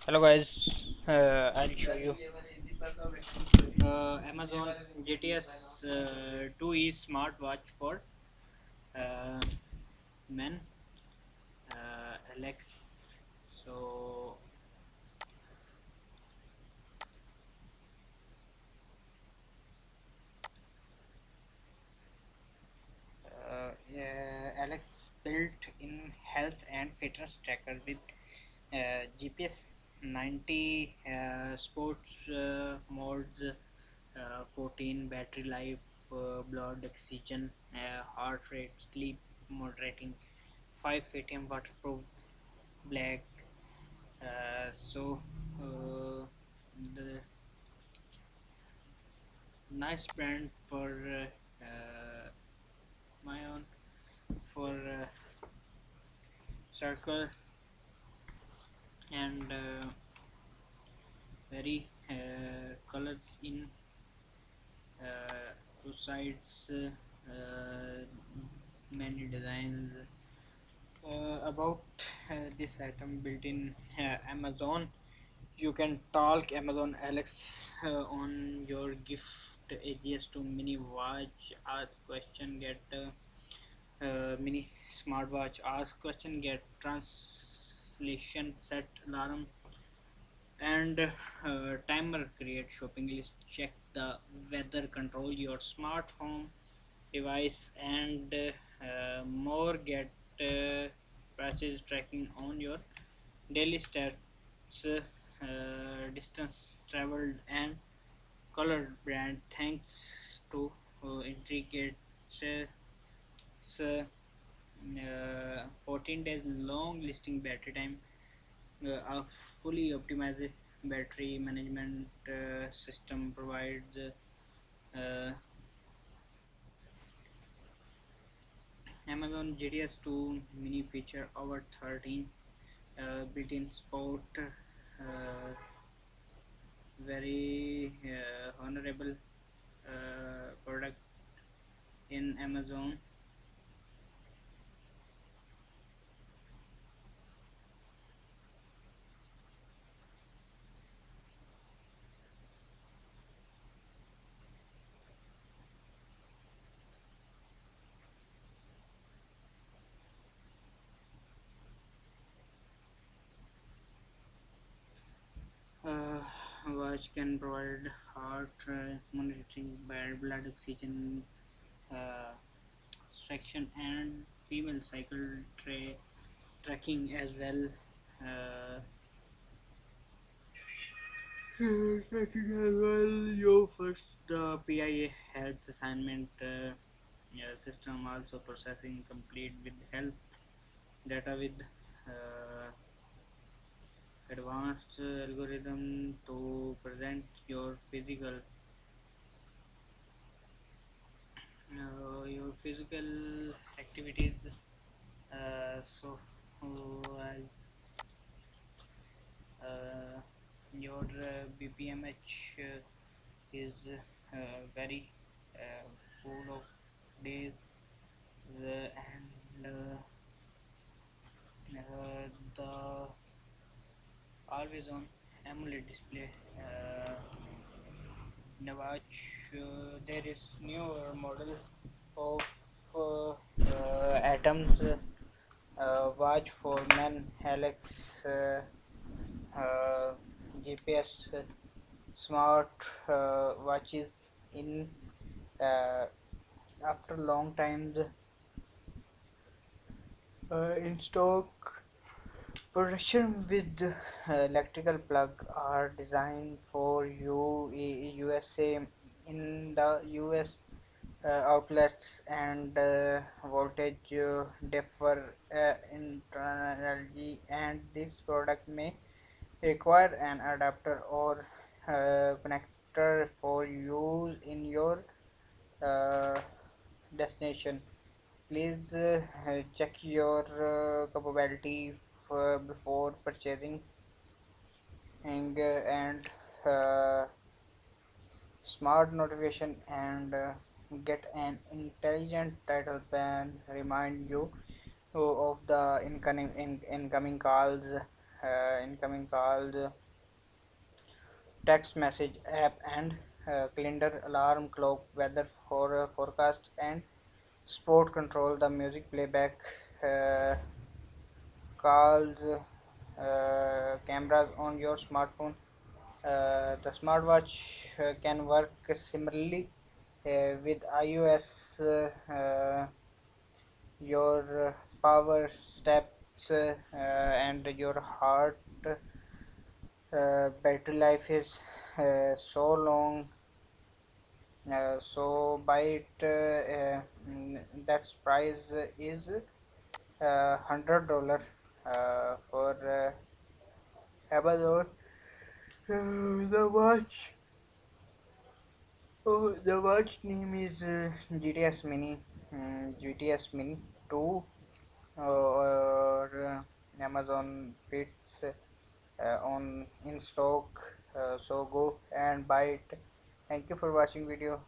Hello guys, I'll show you Amazon GTS 2E smartwatch for uh, men, Alex. So Alex built-in health and fitness tracker with GPS 90 sports modes, 14 battery life, blood oxygen, heart rate, sleep moderating, 5 ATM waterproof, black. So the nice brand for my own for circle and very colors in two sides, many designs about this item built in Amazon. You can talk Amazon Alex on your gift AGS to mini watch, ask question, get mini smartwatch, ask question, get translation, set alarm and timer, create shopping list, check the weather, control your smart home device and more, get prices tracking on your daily stats, distance traveled and color brand thanks to intricate uh, 14 days long listing, battery time, a fully optimized battery management system provides Amazon GTS 2 mini feature over 13 built-in sport, very honorable product in Amazon. Uh, Watch can provide heart monitoring, blood oxygen uh, section and female cycle tracking as well. Uh, Tracking as well. Your first PIA health assignment system also processing complete with health data with uh, advanced algorithm to present your physical activities. So uh, your BPMH is very full of days, and the always on AMOLED display. In a watch, there is newer model of atoms watch for men, Alex uh, GPS smart watches uh, after long times in stock. Protection with electrical plug are designed for USA in the US outlets and voltage differ internally, and this product may require an adapter or connector for use in your uh, destination. Please check your capability before purchasing and smart notification and get an intelligent title pan remind you of the incoming calls, incoming calls, text message app, and calendar, alarm clock, weather forecast, and sport control, the music playback, uh, calls, cameras on your smartphone. The smartwatch can work similarly with iOS, your power, steps, and your heart. Battery life is so long, so buy it. That price is $100 for Amazon. The watch. Oh, the watch name is GTS Mini, GTS Mini 2, or Amazon Fits on in stock. So go and buy it. Thank you for watching video.